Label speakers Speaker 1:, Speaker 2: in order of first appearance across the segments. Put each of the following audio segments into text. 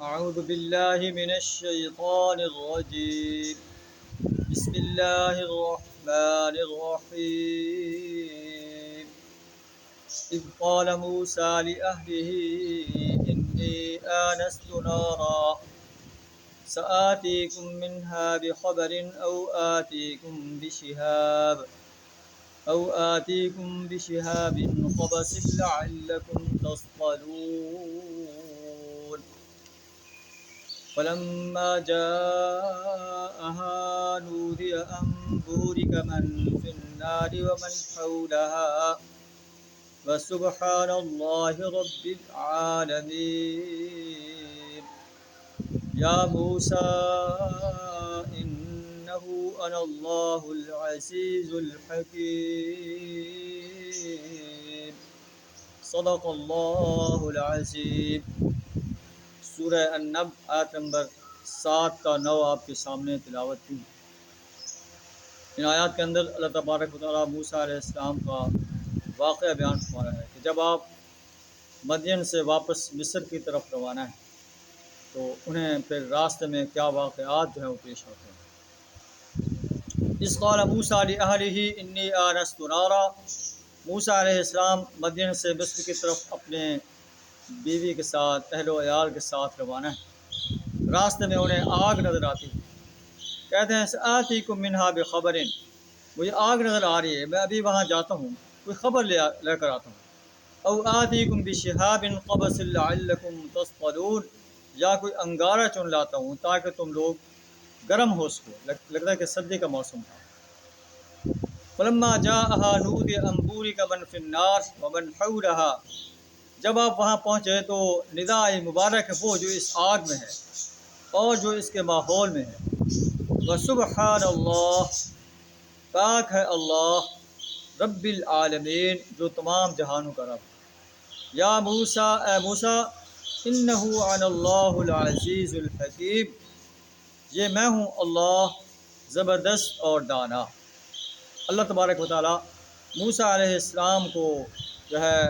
Speaker 1: أعوذ بالله من الشيطان الرجيم. بسم الله الرحمن الرحيم. إذ قال موسى لأهله إني آنست نارا سآتيكم منها بخبر أو آتيكم بشهاب قبس لعلكم تصطلون. فلما جاءها نودي أن بورك من في النار ومن حولها وسبحان الله رب العالمين. يا موسى إنه أنا الله العزيز الحكيم. صدق اللہ العظیم. سورہ النب آیت نمبر 7 کا 9 آپ کے سامنے تلاوت کی. ان آیات کے اندر اللہ تبارک و تعالیٰ موسیٰ علیہ السلام کا واقعہ بیان فرما رہا ہے کہ جب آپ مدین سے واپس مصر کی طرف روانہ ہیں تو انہیں پھر راستے میں کیا واقعات جو ہیں وہ پیش ہوتے ہیں. اذ قال موسیٰ لأہلہ انی آنست نارا. موسیٰ علیہ السلام مدین سے مصر کی طرف اپنے بیوی کے ساتھ اہل و عیال کے ساتھ روانہ ہیں. راستے میں انہیں آگ نظر آتی ہے. کہتے ہیں سآتیکم منہا بخبر. مجھے آگ نظر آ رہی ہے، میں ابھی وہاں جاتا ہوں، کوئی خبر لے کر آتا ہوں. او آتیکم بشہاب قبس لعلکم تصطلون. یا کوئی انگارہ چن لاتا ہوں تاکہ تم لوگ گرم ہو سکو. لگتا ہے کہ سردی کا موسم تھا. فلما جاءها نودي أن بورك من في النار ومن حولها. جب آپ وہاں پہنچے تو ندا مبارک ہے وہ جو اس آگ میں ہے اور جو اس کے ماحول میں ہے. وسبحان اللہ، پاک ہے اللہ، رب العالمین، جو تمام جہانوں کا رب. یا موسیٰ، اے موسیٰ، انہ انا اللہ العزیز الحکیم. یہ میں ہوں اللہ زبردست اور دانا. اللہ تبارک و تعالیٰ موسیٰ علیہ السلام کو جو ہے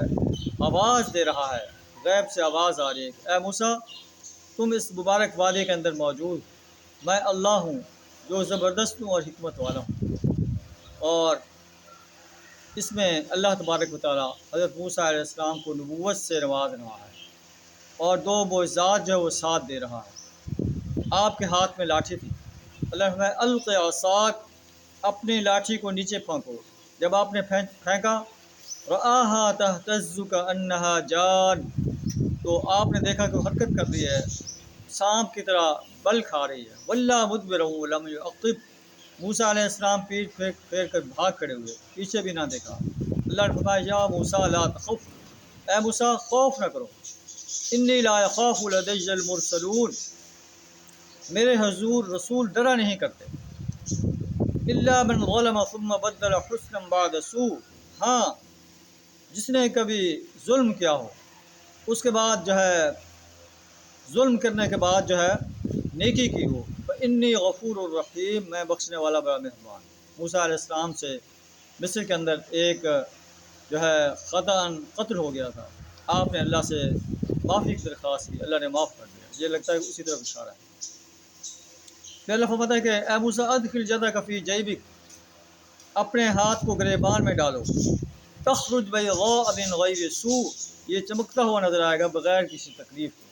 Speaker 1: آواز دے رہا ہے، غیب سے آواز آ رہی ہے، اے موسیٰ تم اس مبارک وادی کے اندر موجود، میں اللہ ہوں جو زبردست ہوں اور حکمت والا ہوں. اور اس میں اللہ تبارک و تعالیٰ حضرت موسیٰ علیہ السلام کو نبوت سے نواز رہا ہے اور 2 معجزات جو ہے وہ ساتھ دے رہا ہے. آپ کے ہاتھ میں لاٹھی تھی. اللہ نے الق عصاک، اپنی لاٹھی کو نیچے پھینکو. جب آپ نے پھینکا رآہا تہتز کأنہا جان، تو آپ نے دیکھا کہ وہ حرکت کر رہی ہے، سانپ کی طرح بل کھا رہی ہے. ولّا مدبرا ولم یعقب. موسیٰ علیہ السلام پیٹ پھیر کر بھاگ کھڑے ہوئے، پیچھے بھی نہ دیکھا. اللہ نے فرمایا یا موسیٰ لا تخف، اے موسیٰ خوف نہ کرو. انی لا یخاف لدی المرسلون، میرے حضور رسول ڈرا نہیں کرتے. الا من ظلم ثم بدل حسنا بعد سوء. ہاں، جس نے کبھی ظلم کیا ہو، اس کے بعد جو ہے ظلم کرنے کے بعد جو ہے نیکی کی ہو. انی غفور الرحیم، میں بخشنے والا بڑا مہربان. موسیٰ علیہ السلام سے مصر کے اندر ایک جو ہے خطأ قتل ہو گیا تھا. آپ نے اللہ سے معافی کی درخواست کی، اللہ نے معاف کر دیا. یہ لگتا ہے اسی طرف اشارہ ہے. پھر اللہ فرماتا ہے کہ اے موسیٰ ادخل یدک فی جیبک، اپنے ہاتھ کو گریبان میں ڈالو. تخرج بیضاء من غیر سوء، یہ چمکتا ہوا نظر آئے گا بغیر کسی تکلیف کے.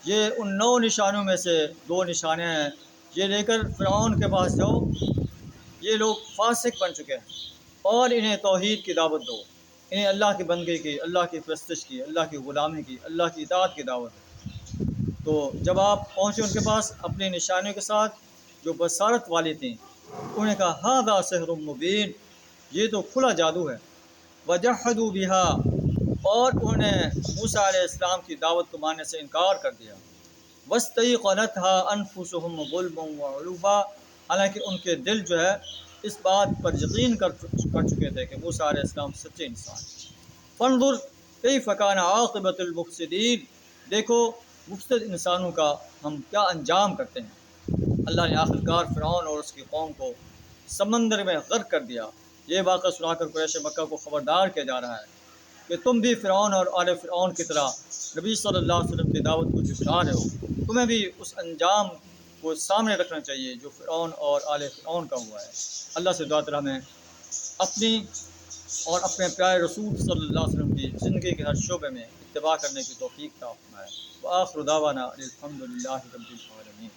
Speaker 1: یہ ان 9 نشانوں میں سے 2 نشانیں ہیں. یہ لے کر فرعون کے پاس جاؤ، یہ لوگ فاسق بن چکے ہیں، اور انہیں توحید کی دعوت دو. انہیں اللہ کی بندگی کی، اللہ کی پرستش کی، اللہ کی غلامی کی، اللہ کی اطاعت کی دعوت. تو جب آپ پہنچے ان کے پاس اپنی نشانیوں کے ساتھ جو بصارت والی تھیں، انہوں نے کہا ھذا سحر مبین، یہ تو کھلا جادو ہے. وجحدوا بها، اور انہوں نے موسیٰ علیہ السلام کی دعوت کو ماننے سے انکار کر دیا. واستيقنتها انفسهم ظلما وعلوا، حالانکہ ان کے دل جو ہے اس بات پر یقین کر چکے تھے کہ موسیٰ علیہ السلام سچے انسان. فانظر کیف کان عاقبۃ المفسدین، دیکھو مفسد انسانوں کا ہم کیا انجام کرتے ہیں. اللہ نے آخرکار فرعون اور اس کی قوم کو سمندر میں غرق کر دیا. یہ واقعہ سنا کر قریش مکہ کو خبردار کیا جا رہا ہے کہ کہ تم بھی فرعون اور آل فرعون کی طرح نبی صلی اللہ علیہ وسلم کی دعوت کو جھٹلا رہے ہو، تمہیں بھی اس انجام کو سامنے رکھنا چاہیے جو فرعون اور آل فرعون کا ہوا ہے۔ اللہ سے دعا تعالیٰ میں اپنی اور اپنے پیارے رسول صلی اللہ علیہ وسلم کی زندگی کے ہر شعبے میں اتباع کرنے کی توفیق عطا فرمائے۔ وآخر دعوانا الحمد للہ رب العالمین۔